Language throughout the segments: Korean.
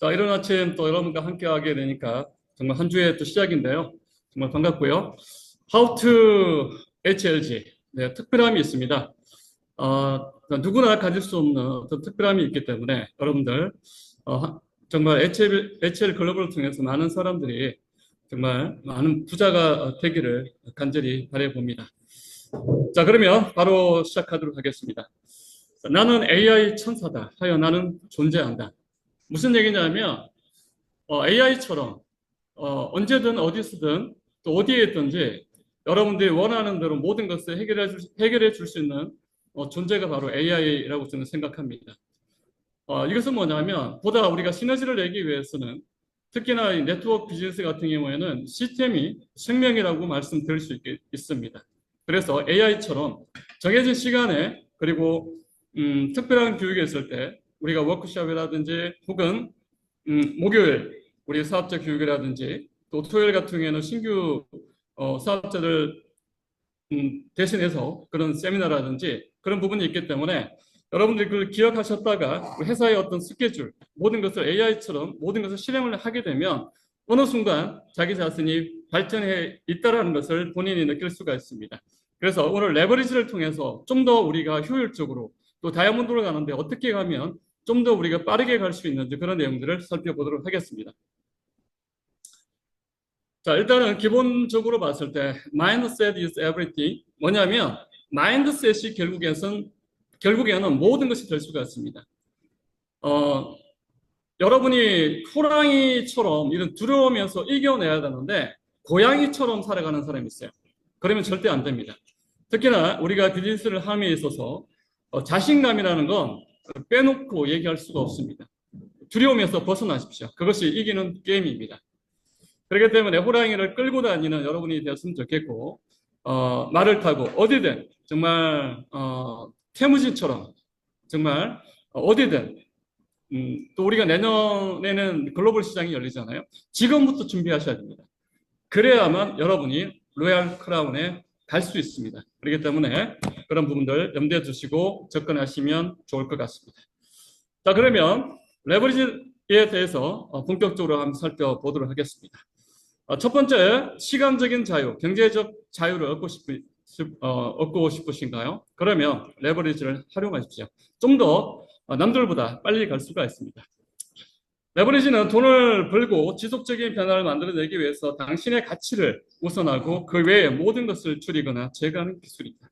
자, 이른 아침 또 여러분과 함께 하게 되니까 정말 한 주의 또 시작인데요. 정말 반갑고요. How to HLG. 네, 특별함이 있습니다. 누구나 가질 수 없는 어떤 특별함이 있기 때문에 여러분들 정말 HL 글로벌을 통해서 많은 사람들이 정말 많은 부자가 되기를 간절히 바라봅니다. 자, 그러면 바로 시작하도록 하겠습니다. 나는 AI 천사다 하여 나는 존재한다. 무슨 얘기냐면 AI처럼 언제든 어디서든 또 어디에 있든지 여러분들이 원하는 대로 모든 것을 해결해 줄 수 있는 존재가 바로 AI라고 저는 생각합니다. 이것은 뭐냐면 보다 우리가 시너지를 내기 위해서는 특히나 이 네트워크 비즈니스 같은 경우에는 시스템이 생명이라고 말씀드릴 수 있습니다. 그래서 AI처럼 정해진 시간에 그리고 특별한 교육이 있을 때 우리가 워크숍이라든지 혹은 목요일 우리 사업자 교육이라든지 또 토요일 같은 경우에는 신규 사업자들 대신해서 그런 세미나라든지 그런 부분이 있기 때문에 여러분들이 그걸 기억하셨다가 회사의 어떤 스케줄 모든 것을 AI처럼 모든 것을 실행을 하게 되면 어느 순간 자기 자신이 발전해 있다는 것을 본인이 느낄 수가 있습니다. 그래서 오늘 레버리지를 통해서 좀 더 우리가 효율적으로 또 다이아몬드로 가는데 어떻게 가면 좀 더 우리가 빠르게 갈 수 있는지 그런 내용들을 살펴보도록 하겠습니다. 자, 일단은 기본적으로 봤을 때 mindset is everything 뭐냐면 마인드셋이 결국에는 모든 것이 될 수가 있습니다. 여러분이 호랑이처럼 이런 두려우면서 이겨내야 되는데 고양이처럼 살아가는 사람이 있어요. 그러면 절대 안 됩니다. 특히나 우리가 비즈니스를 함에 있어서 자신감이라는 건 빼놓고 얘기할 수가 없습니다. 두려움에서 벗어나십시오. 그것이 이기는 게임입니다. 그렇기 때문에 호랑이를 끌고 다니는 여러분이 되었으면 좋겠고 말을 타고 어디든 정말 태무진처럼 정말 어디든 또 우리가 내년에는 글로벌 시장이 열리잖아요. 지금부터 준비하셔야 됩니다. 그래야만 여러분이 로얄 크라운에 갈 수 있습니다. 그렇기 때문에 그런 부분들 염두에 두시고 접근하시면 좋을 것 같습니다. 자, 그러면 레버리지에 대해서 본격적으로 한번 살펴보도록 하겠습니다. 첫 번째, 시간적인 자유, 경제적 자유를 얻고 싶으신가요? 그러면 레버리지를 활용하십시오. 좀 더 남들보다 빨리 갈 수가 있습니다. 레버리지는 돈을 벌고 지속적인 변화를 만들어내기 위해서 당신의 가치를 우선하고 그 외에 모든 것을 줄이거나 제거하는 기술입니다.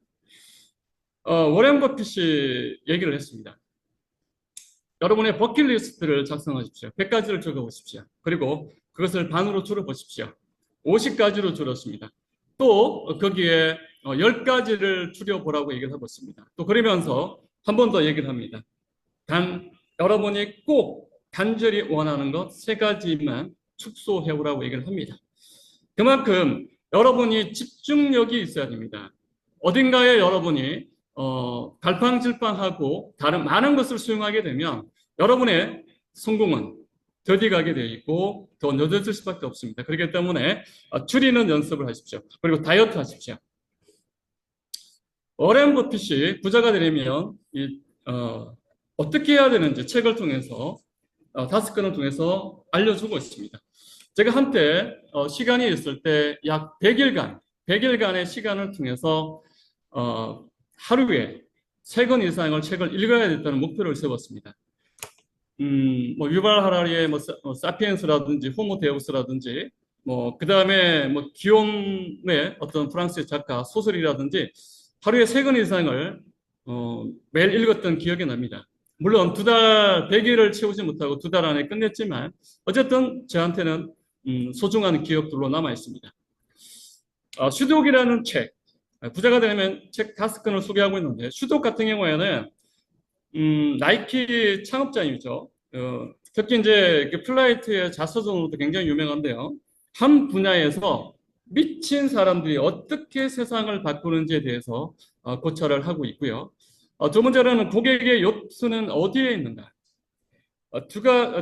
워렌 버핏이 얘기를 했습니다. 여러분의 버킷리스트를 작성하십시오. 100가지를 적어보십시오. 그리고 그것을 반으로 줄여보십시오. 50가지로 줄였습니다. 또 거기에 10가지를 줄여보라고 얘기를 하고 있습니다. 또 그러면서 한 번 더 얘기를 합니다. 단 여러분이 꼭 간절히 원하는 것 3가지만 축소해오라고 얘기를 합니다. 그만큼 여러분이 집중력이 있어야 됩니다. 어딘가에 여러분이 갈팡질팡하고 다른 많은 것을 수용하게 되면 여러분의 성공은 더디 가게 되어 있고 더 늦어질 수밖에 없습니다. 그렇기 때문에 줄이는 연습을 하십시오. 그리고 다이어트 하십시오. 워렌 버핏이 부자가 되려면 어떻게 해야 되는지 책을 통해서 5권을 통해서 알려주고 있습니다. 제가 한때 시간이 있을 때 약 100일간의 시간을 통해서 하루에 3권 이상을 책을 읽어야 됐다는 목표를 세웠습니다. 뭐 유발 하라리의 사피엔스라든지 호모 데우스라든지 그 다음에 기욤의 어떤 프랑스의 작가 소설이라든지 하루에 3권 이상을 매일 읽었던 기억이 납니다. 물론 100일을 채우지 못하고 2달 안에 끝냈지만 어쨌든 저한테는 소중한 기억들로 남아 있습니다. 슈독이라는 책, 부자가 되면 책 5권을 소개하고 있는데 슈독 같은 경우에는 나이키 창업자이죠. 특히 이제 플라이트의 자서전으로도 굉장히 유명한데요. 한 분야에서 미친 사람들이 어떻게 세상을 바꾸는지에 대해서 고찰을 하고 있고요. 두 번째로는 고객의 요트는 어디에 있는가?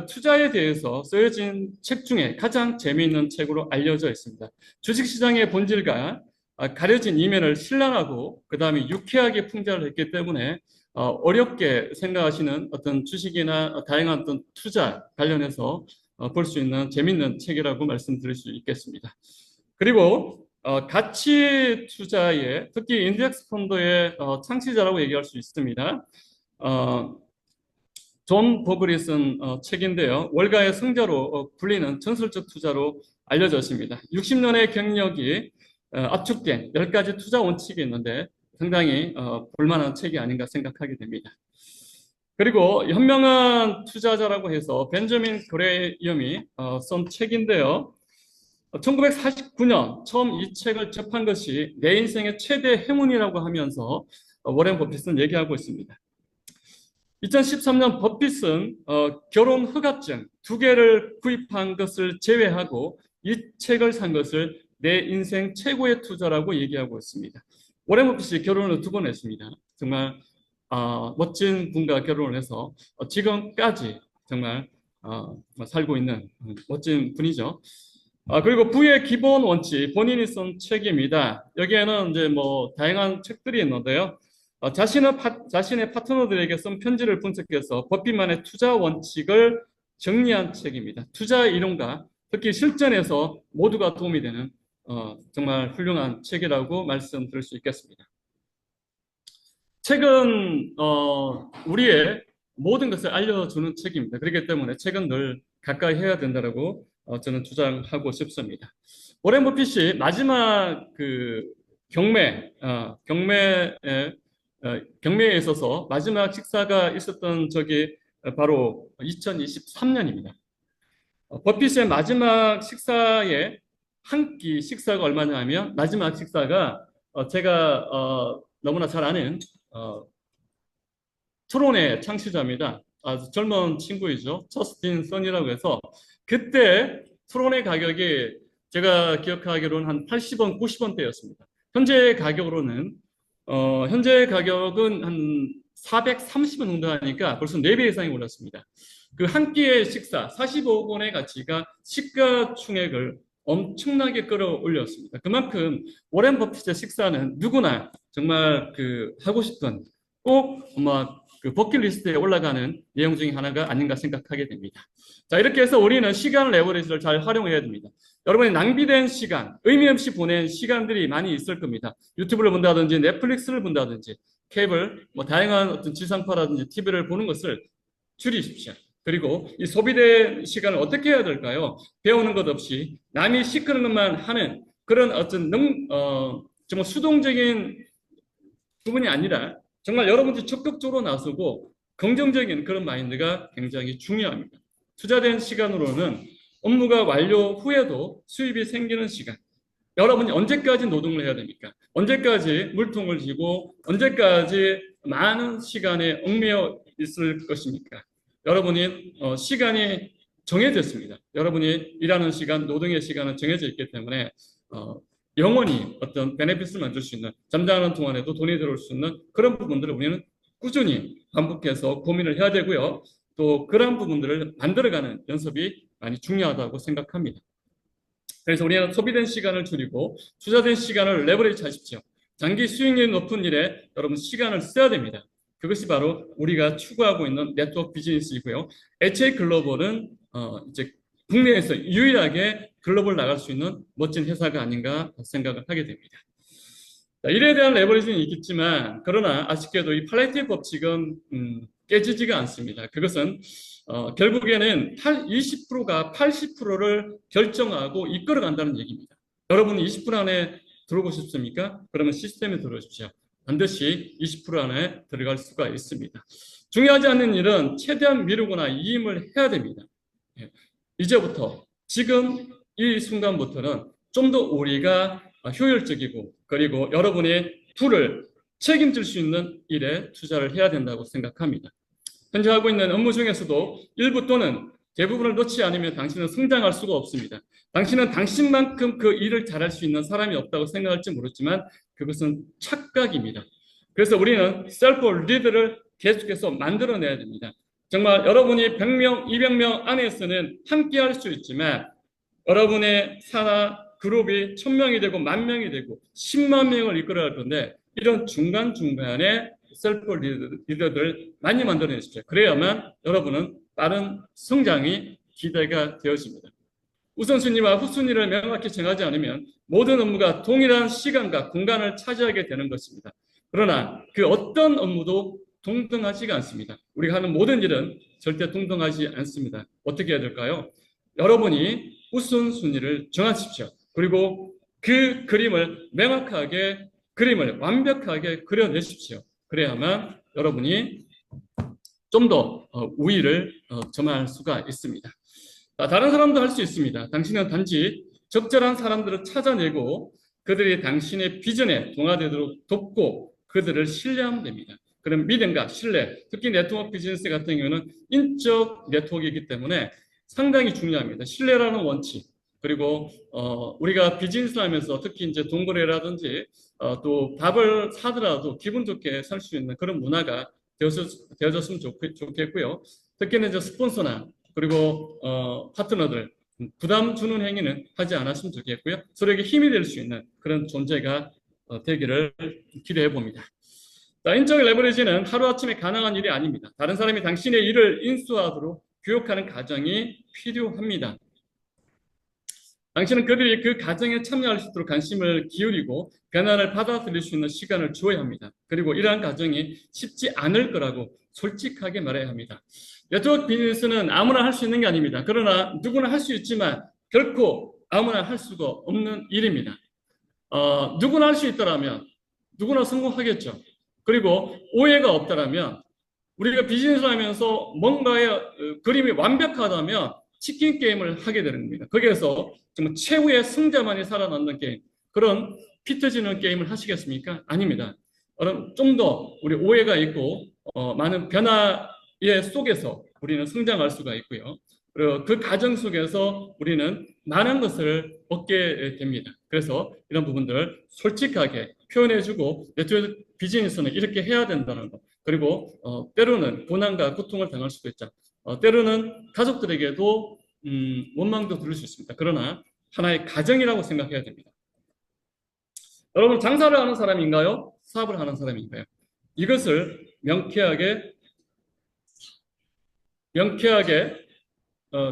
투자에 대해서 쓰여진 책 중에 가장 재미있는 책으로 알려져 있습니다. 주식시장의 본질과 가려진 이면을 신랄하고 그 다음에 유쾌하게 풍자를 했기 때문에 어렵게 생각하시는 어떤 주식이나 다양한 어떤 투자 관련해서 볼 수 있는 재밌는 책이라고 말씀드릴 수 있겠습니다. 그리고 가치 투자의 특히 인덱스 펀드의 창시자라고 얘기할 수 있습니다. 존 버글이 쓴 책인데요. 월가의 승자로 불리는 전설적 투자로 알려졌습니다. 60년의 경력이 압축된 10가지 투자 원칙이 있는데 상당히 볼만한 책이 아닌가 생각하게 됩니다. 그리고 현명한 투자자라고 해서 벤저민 그레이엄이 쓴 책인데요. 1949년 처음 이 책을 접한 것이 내 인생의 최대 행운이라고 하면서 워렌 버핏은 얘기하고 있습니다. 2013년 버핏은 결혼 허가증 2개를 구입한 것을 제외하고 이 책을 산 것을 내 인생 최고의 투자라고 얘기하고 있습니다. 워렌 버핏이 결혼을 2번 했습니다. 정말 멋진 분과 결혼을 해서 지금까지 정말 살고 있는 멋진 분이죠. 그리고 부의 기본 원칙 본인이 쓴 책입니다. 여기에는 이제 뭐 다양한 책들이 있는데요. 자신의 파트너들에게 쓴 편지를 분석해서 버핏만의 투자 원칙을 정리한 책입니다. 투자 이론과 특히 실전에서 모두가 도움이 되는 정말 훌륭한 책이라고 말씀드릴 수 있겠습니다. 책은 우리의 모든 것을 알려주는 책입니다. 그렇기 때문에 책은 늘 가까이 해야 된다고 저는 주장하고 싶습니다. 워렌 버핏이 마지막 그 경매에 있어서 마지막 식사가 있었던 적이 바로 2023년입니다. 버핏의 마지막 식사의 한 끼 식사가 얼마냐면 마지막 식사가 제가 너무나 잘 아는 트론의 창시자입니다. 아주 젊은 친구이죠. 저스틴 선이라고 해서 그때 트론의 가격이 제가 기억하기로는 한 80원, 90원대였습니다. 현재 가격은 한 430원 정도 하니까 벌써 4배 이상이 올랐습니다. 그 한 끼의 식사, 45억 원의 가치가 시가총액을 엄청나게 끌어올렸습니다. 그만큼 워렌 버핏의 식사는 누구나 정말 하고 싶은 그 버킷리스트에 올라가는 내용 중에 하나가 아닌가 생각하게 됩니다. 자, 이렇게 해서 우리는 시간 레버리지를 잘 활용해야 됩니다. 여러분이 낭비된 시간, 의미 없이 보낸 시간들이 많이 있을 겁니다. 유튜브를 본다든지 넷플릭스를 본다든지 케이블, 다양한 어떤 지상파라든지 TV를 보는 것을 줄이십시오. 그리고 이 소비된 시간을 어떻게 해야 될까요? 배우는 것 없이 남이 시키는 것만 하는 그런 어떤 정말 수동적인 부분이 아니라 정말 여러분들이 적극적으로 나서고 긍정적인 그런 마인드가 굉장히 중요합니다. 투자된 시간으로는 업무가 완료 후에도 수입이 생기는 시간. 여러분이 언제까지 노동을 해야 됩니까? 언제까지 물통을 쥐고 언제까지 많은 시간에 얽매여 있을 것입니까? 여러분이 시간이 정해졌습니다. 여러분이 일하는 시간, 노동의 시간은 정해져 있기 때문에 영원히 어떤 베네핏을 만들 수 있는, 잠자는 동안에도 돈이 들어올 수 있는 그런 부분들을 우리는 꾸준히 반복해서 고민을 해야 되고요. 또 그런 부분들을 만들어가는 연습이 많이 중요하다고 생각합니다. 그래서 우리는 소비된 시간을 줄이고 투자된 시간을 레버리지 하십시오. 장기 수익률이 높은 일에 여러분 시간을 써야 됩니다. 그것이 바로 우리가 추구하고 있는 네트워크 비즈니스이고요. HA 글로벌은 이제 국내에서 유일하게 글로벌 나갈 수 있는 멋진 회사가 아닌가 생각을 하게 됩니다. 자, 일에 대한 레버리지는 있겠지만 그러나 아쉽게도 이 팔레티브 법칙은 깨지지가 않습니다. 그것은 결국에는 20%가 80%를 결정하고 이끌어간다는 얘기입니다. 여러분이 20% 안에 들어오고 싶습니까? 그러면 시스템에 들어오십시오. 반드시 20% 안에 들어갈 수가 있습니다. 중요하지 않은 일은 최대한 미루거나 이임을 해야 됩니다. 이제부터 지금 이 순간부터는 좀 더 우리가 효율적이고 그리고 여러분의 부를 책임질 수 있는 일에 투자를 해야 된다고 생각합니다. 현재 하고 있는 업무 중에서도 일부 또는 대부분을 놓지 않으면 당신은 성장할 수가 없습니다. 당신은 당신만큼 그 일을 잘할 수 있는 사람이 없다고 생각할지 모르지만 그것은 착각입니다. 그래서 우리는 셀프 리드를 계속해서 만들어내야 됩니다. 정말 여러분이 100명, 200명 안에서는 함께 할 수 있지만 여러분의 산하 그룹이 1000명이 되고 10,000명이 되고 10만 명을 이끌어갈 건데 이런 중간중간에 셀프 리더들 많이 만들어내십시오. 그래야만 여러분은 빠른 성장이 기대가 되어집니다. 우선순위와 후순위를 명확히 정하지 않으면 모든 업무가 동일한 시간과 공간을 차지하게 되는 것입니다. 그러나 그 어떤 업무도 동등하지가 않습니다. 우리가 하는 모든 일은 절대 동등하지 않습니다. 어떻게 해야 될까요? 여러분이 우선순위를 정하십시오. 그리고 그 그림을 명확하게, 그림을 완벽하게 그려내십시오. 그래야만 여러분이 좀 더 우위를 점할 수가 있습니다. 다른 사람도 할 수 있습니다. 당신은 단지 적절한 사람들을 찾아내고 그들이 당신의 비전에 동화되도록 돕고 그들을 신뢰하면 됩니다. 그럼 믿음과 신뢰, 특히 네트워크 비즈니스 같은 경우는 인적 네트워크이기 때문에 상당히 중요합니다. 신뢰라는 원칙, 그리고 우리가 비즈니스를 하면서 특히 이제 동거래라든지 또 밥을 사더라도 기분 좋게 살 수 있는 그런 문화가 되어졌으면 좋겠고요. 특히는 이제 스폰서나 그리고 파트너들 부담 주는 행위는 하지 않았으면 좋겠고요. 서로에게 힘이 될 수 있는 그런 존재가 되기를 기대해 봅니다. 자, 인적 레버리지는 하루아침에 가능한 일이 아닙니다. 다른 사람이 당신의 일을 인수하도록 교육하는 과정이 필요합니다. 당신은 그들이 그 과정에 참여할 수 있도록 관심을 기울이고 변화를 받아들일 수 있는 시간을 주어야 합니다. 그리고 이러한 과정이 쉽지 않을 거라고 솔직하게 말해야 합니다. 네트워크 비즈니스는 아무나 할 수 있는 게 아닙니다. 그러나 누구나 할 수 있지만 결코 아무나 할 수가 없는 일입니다. 누구나 할 수 있다라면 누구나 성공하겠죠. 그리고 오해가 없다라면 우리가 비즈니스를 하면서 뭔가의 그림이 완벽하다면 치킨 게임을 하게 되는 겁니다. 거기에서 정말 최후의 승자만이 살아남는 게임, 그런 피 터지는 게임을 하시겠습니까? 아닙니다. 좀 더 우리 오해가 있고 많은 변화의 속에서 우리는 성장할 수가 있고요. 그리고 그 과정 속에서 우리는 많은 것을 얻게 됩니다. 그래서 이런 부분들을 솔직하게 표현해주고 네트워크 비즈니스는 이렇게 해야 된다는 것. 그리고 때로는 고난과 고통을 당할 수도 있죠. 때로는 가족들에게도 원망도 들을 수 있습니다. 그러나 하나의 가정이라고 생각해야 됩니다. 여러분, 장사를 하는 사람인가요? 사업을 하는 사람인가요? 이것을 명쾌하게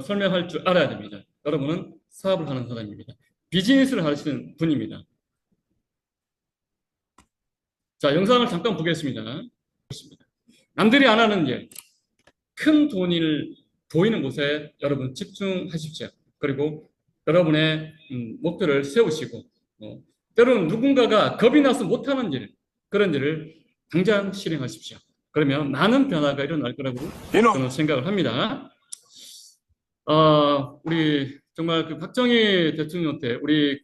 설명할 줄 알아야 됩니다. 여러분은 사업을 하는 사람입니다. 비즈니스를 하시는 분입니다. 자, 영상을 잠깐 보겠습니다. 남들이 안 하는 일, 큰 돈을 보이는 곳에 여러분 집중하십시오. 그리고 여러분의 목표를 세우시고 때로는 누군가가 겁이 나서 못하는 일, 그런 일을 당장 실행하십시오. 그러면 많은 변화가 일어날 거라고 저는 생각을 합니다. 우리 정말 그 박정희 대통령 때 우리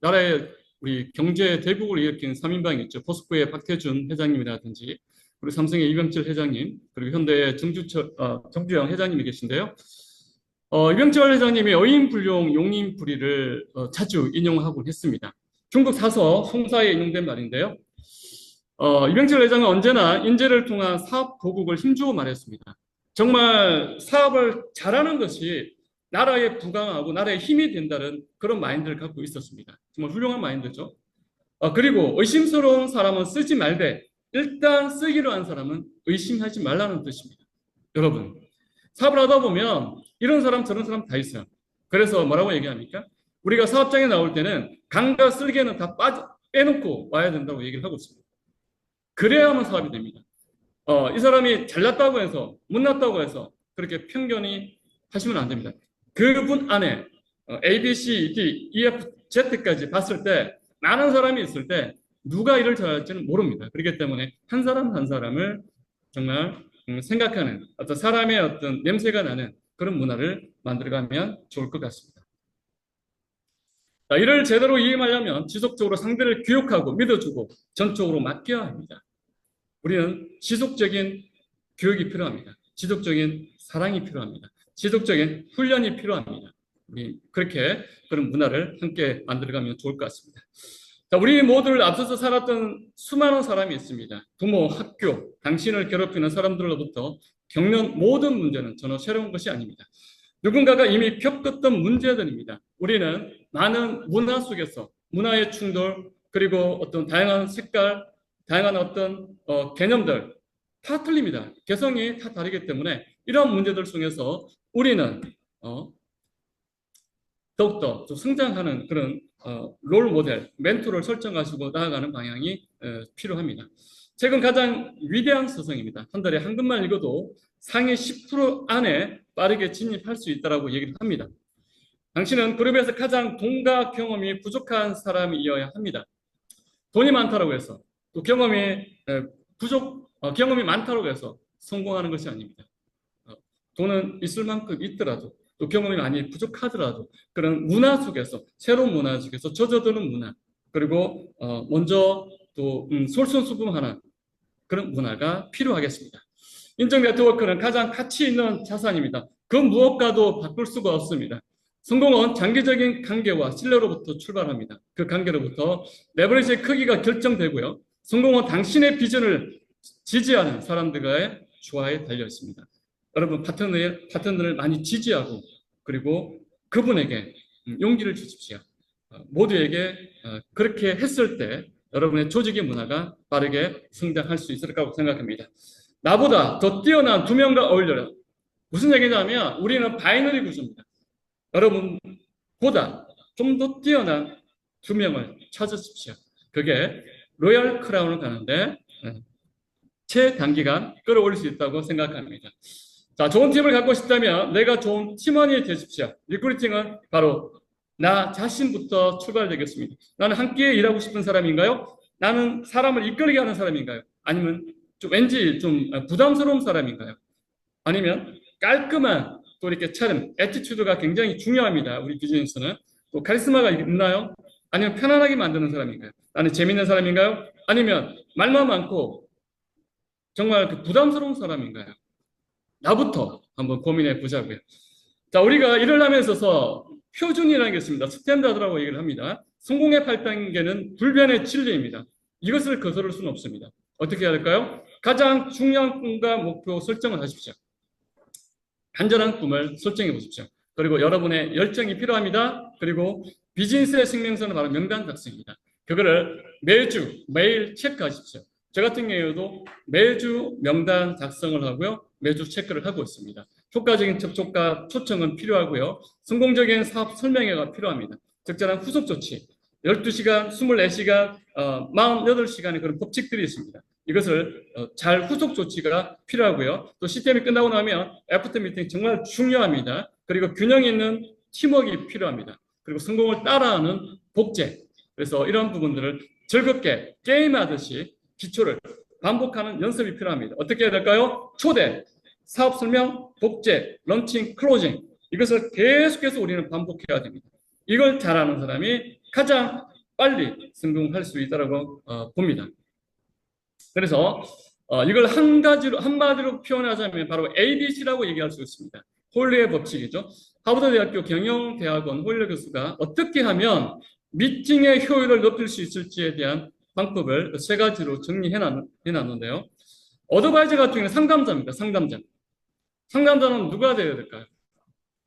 나라의 우리 경제 대국을 일으킨 3인방이 있죠. 포스코의 박태준 회장님이라든지 그리고 삼성의 이병철 회장님, 그리고 현대의 정주영 회장님이 계신데요. 이병철 회장님이 어인불용 용인불의를 자주 인용하곤 했습니다. 중국 사서 송사에 인용된 말인데요. 이병철 회장은 언제나 인재를 통한 사업 보국을 힘주어 말했습니다. 정말 사업을 잘하는 것이 나라에 부강하고 나라에 힘이 된다는 그런 마인드를 갖고 있었습니다. 정말 훌륭한 마인드죠. 그리고 의심스러운 사람은 쓰지 말되 일단 쓰기로 한 사람은 의심하지 말라는 뜻입니다. 여러분, 사업을 하다 보면 이런 사람 저런 사람 다 있어요. 그래서 뭐라고 얘기합니까? 우리가 사업장에 나올 때는 강과 쓸개는 다 빼놓고 와야 된다고 얘기를 하고 있습니다. 그래야만 사업이 됩니다. 이 사람이 잘났다고 해서 못났다고 해서 그렇게 편견이 하시면 안 됩니다. 그분 안에 A, B, C, D, E, F, Z까지 봤을 때 많은 사람이 있을 때 누가 일을 잘할지는 모릅니다. 그렇기 때문에 한 사람 한 사람을 정말 생각하는 어떤 사람의 어떤 냄새가 나는 그런 문화를 만들어가면 좋을 것 같습니다. 자, 이를 제대로 이행하려면 지속적으로 상대를 교육하고 믿어주고 전적으로 맡겨야 합니다. 우리는 지속적인 교육이 필요합니다. 지속적인 사랑이 필요합니다. 지속적인 훈련이 필요합니다. 우리 그렇게 그런 문화를 함께 만들어가면 좋을 것 같습니다. 자, 우리 모두를 앞서서 살았던 수많은 사람이 있습니다. 부모, 학교, 당신을 괴롭히는 사람들로부터 겪는 모든 문제는 전혀 새로운 것이 아닙니다. 누군가가 이미 겪었던 문제들입니다. 우리는 많은 문화 속에서 문화의 충돌, 그리고 어떤 다양한 색깔, 다양한 어떤 개념들 다 틀립니다. 개성이 다 다르기 때문에 이런 문제들 속에서 우리는 더욱더 좀 성장하는 그런 롤 모델, 멘토를 설정하시고 나아가는 방향이 필요합니다. 최근 가장 위대한 서성입니다. 한 달에 한권만 읽어도 상위 10% 안에 빠르게 진입할 수 있다고 얘기를 합니다. 당신은 그룹에서 가장 돈과 경험이 부족한 사람이어야 합니다. 돈이 많다고 해서 또 경험이 경험이 많다고 해서 성공하는 것이 아닙니다. 돈은 있을 만큼 있더라도 또 경험이 많이 부족하더라도 그런 문화 속에서 새로운 문화 속에서 젖어드는 문화 그리고 먼저 또 솔선수범하는 그런 문화가 필요하겠습니다. 인적 네트워크는 가장 가치 있는 자산입니다. 그 무엇과도 바꿀 수가 없습니다. 성공은 장기적인 관계와 신뢰로부터 출발합니다. 그 관계로부터 레버리지의 크기가 결정되고요. 성공은 당신의 비전을 지지하는 사람들과의 조화에 달려 있습니다. 여러분 파트너를 많이 지지하고 그리고 그분에게 용기를 주십시오. 모두에게 그렇게 했을 때 여러분의 조직의 문화가 빠르게 성장할 수 있을 거라고 생각합니다. 나보다 더 뛰어난 두 명과 어울려라. 무슨 얘기냐면 우리는 바이너리 구조입니다. 여러분보다 좀 더 뛰어난 두 명을 찾으십시오. 그게 로얄 크라운을 가는데 최단기간 끌어올릴 수 있다고 생각합니다. 자, 좋은 팀을 갖고 싶다면 내가 좋은 팀원이 되십시오. 리크루팅은 바로 나 자신부터 출발되겠습니다. 나는 함께 일하고 싶은 사람인가요? 나는 사람을 이끌게 하는 사람인가요? 아니면 왠지 좀 부담스러운 사람인가요? 아니면 깔끔한 또 이렇게 차름, 애티튜드가 굉장히 중요합니다. 우리 비즈니스는. 또 카리스마가 있나요? 아니면 편안하게 만드는 사람인가요? 나는 재밌는 사람인가요? 아니면 말만 많고 정말 부담스러운 사람인가요? 나부터 한번 고민해 보자고요. 자, 우리가 일을 하면서 표준이라는 게 있습니다. 스탠다드라고 얘기를 합니다. 성공의 8단계는 불변의 진리입니다. 이것을 거스를 수는 없습니다. 어떻게 해야 될까요? 가장 중요한 꿈과 목표 설정을 하십시오. 간절한 꿈을 설정해 보십시오. 그리고 여러분의 열정이 필요합니다. 그리고 비즈니스의 생명선은 바로 명단 작성입니다. 그거를 매일 체크하십시오. 저 같은 경우에도 매주 명단 작성을 하고요. 매주 체크를 하고 있습니다. 효과적인 접촉과 초청은 필요하고요. 성공적인 사업 설명회가 필요합니다. 적절한 후속 조치, 12시간, 24시간, 48시간의 그런 법칙들이 있습니다. 이것을 잘 후속 조치가 필요하고요. 또 시스템이 끝나고 나면 애프터 미팅 정말 중요합니다. 그리고 균형 있는 팀워크가 필요합니다. 그리고 성공을 따라하는 복제. 그래서 이런 부분들을 즐겁게 게임하듯이 기초를 반복하는 연습이 필요합니다. 어떻게 해야 될까요? 초대, 사업 설명, 복제, 런칭, 클로징. 이것을 계속해서 우리는 반복해야 됩니다. 이걸 잘하는 사람이 가장 빨리 성공할 수 있다고 봅니다. 그래서 이걸 한마디로 표현하자면 바로 ABC라고 얘기할 수 있습니다. 홀리의 법칙이죠. 하버드대학교 경영대학원 홀리 교수가 어떻게 하면 미팅의 효율을 높일 수 있을지에 대한 방법을 세 가지로 정리해놨는데요. 어드바이저 같은 경우는 상담자입니다. 상담자는 누가 되어야 될까요?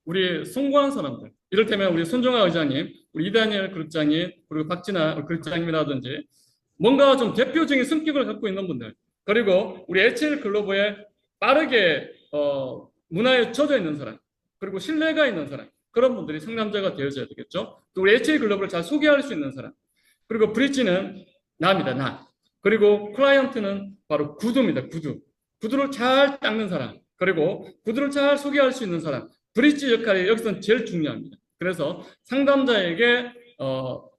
우리 성공한 사람들. 이를테면 우리 손정아 의장님, 우리 이다니엘 그룹장님, 그리고 박진아 그룹장님이라든지 뭔가 좀 대표적인 성격을 갖고 있는 분들, 그리고 우리 HL 글로벌에 빠르게 문화에 젖어 있는 사람, 그리고 신뢰가 있는 사람, 그런 분들이 상담자가 되어줘야 되겠죠. 또 우리 HL 글로벌을 잘 소개할 수 있는 사람, 그리고 브릿지는 나입니다. 나. 그리고 클라이언트는 바로 구두입니다. 구두를 잘 닦는 사람, 그리고 구두를 잘 소개할 수 있는 사람, 브릿지 역할이 여기서는 제일 중요합니다. 그래서 상담자에게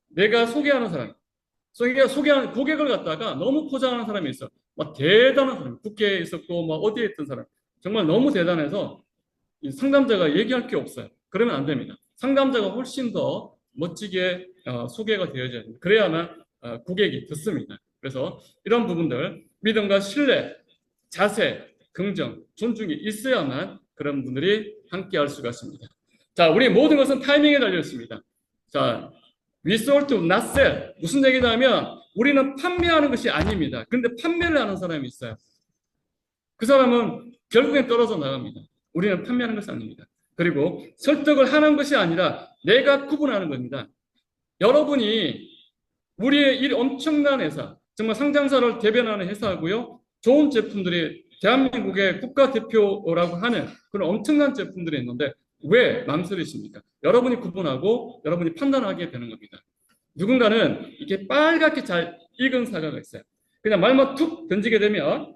내가 소개하는 사람, 소개하는 고객을 갖다가 너무 포장하는 사람이 있어. 막 대단한 사람, 국회에 있었고 뭐 어디에 있던 사람, 정말 너무 대단해서 상담자가 얘기할 게 없어요. 그러면 안 됩니다. 상담자가 훨씬 더 멋지게 소개가 되어져야 됩니다. 그래야만 고객이 듣습니다. 그래서 이런 부분들, 믿음과 신뢰, 자세, 긍정, 존중이 있어야만 그런 분들이 함께 할 수가 있습니다. 자, 우리 모든 것은 타이밍에 달려 있습니다. 자, we sold to not sell. 무슨 얘기냐면 우리는 판매하는 것이 아닙니다. 그런데 판매를 하는 사람이 있어요. 그 사람은 결국엔 떨어져 나갑니다. 우리는 판매하는 것이 아닙니다. 그리고 설득을 하는 것이 아니라 내가 구분하는 겁니다. 여러분이 우리의 이 엄청난 회사, 정말 상장사를 대변하는 회사고요. 좋은 제품들이 대한민국의 국가대표라고 하는 그런 엄청난 제품들이 있는데 왜 망설이십니까? 여러분이 구분하고 여러분이 판단하게 되는 겁니다. 누군가는 이렇게 빨갛게 잘 익은 사과가 있어요. 그냥 말만 툭 던지게 되면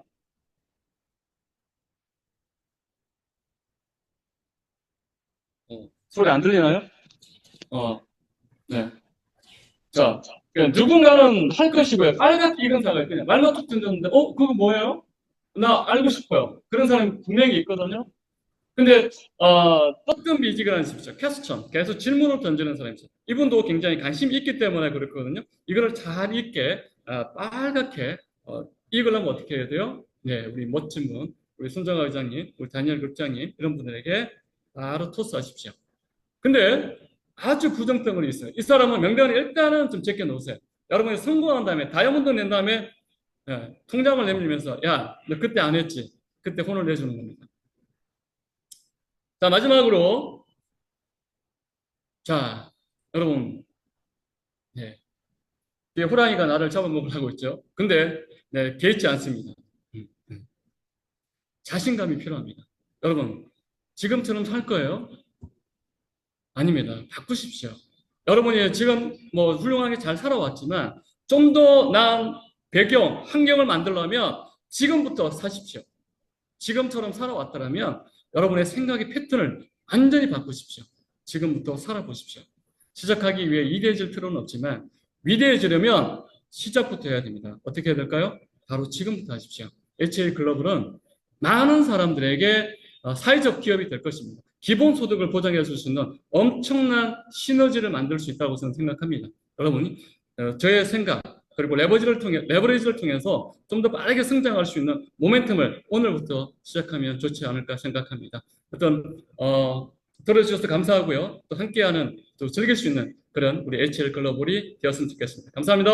소리 안 들리나요? 네. 자, 그러니까 누군가는 할 것이고요. 빨갛게 익은 사과 그냥 말만 툭 던졌는데, 그거 뭐예요? 나 알고 싶어요. 그런 사람이 분명히 있거든요. 근데 뜨끔미지근한 집이죠. 퀘스천. 계속 질문을 던지는 사람이죠. 이분도 굉장히 관심이 있기 때문에 그렇거든요. 이거를 잘 익게 빨갛게 익으려면 어떻게 해야 돼요? 네, 우리 멋진 분, 우리 손정아 의장님, 우리 다니엘 국장님 이런 분들에게 바로 토스하십시오. 근데 아주 부정성이 있어요. 이 사람은 명단에 일단은 좀 제껴 놓으세요. 여러분이 성공한 다음에 다이아몬드 낸 다음에 통장을 내밀면서 야, 너 그때 안 했지? 그때 혼을 내주는 겁니다. 자, 마지막으로 자, 여러분, 네, 뒤에 호랑이가 나를 잡아먹으려고 있죠. 근데 네, 개의치 않습니다. 음, 음. 자신감이 필요합니다. 여러분, 지금처럼 살 거예요? 아닙니다. 바꾸십시오. 여러분이 지금 뭐 훌륭하게 잘 살아왔지만 좀 더 나은 배경, 환경을 만들려면 지금부터 사십시오. 지금처럼 살아왔더라면 여러분의 생각의 패턴을 완전히 바꾸십시오. 지금부터 살아보십시오. 시작하기 위해 위대해질 필요는 없지만 위대해지려면 시작부터 해야 됩니다. 어떻게 해야 될까요? 바로 지금부터 하십시오. HA 글로벌은 많은 사람들에게 사회적 기업이 될 것입니다. 기본소득을 보장해 줄 수 있는 엄청난 시너지를 만들 수 있다고 저는 생각합니다. 여러분이 저의 생각 그리고 레버리지를 통해서 좀 더 빠르게 성장할 수 있는 모멘텀을 오늘부터 시작하면 좋지 않을까 생각합니다. 어떤 들어주셔서 감사하고요. 또 함께하는 또 즐길 수 있는 그런 우리 HL 글로벌이 되었으면 좋겠습니다. 감사합니다.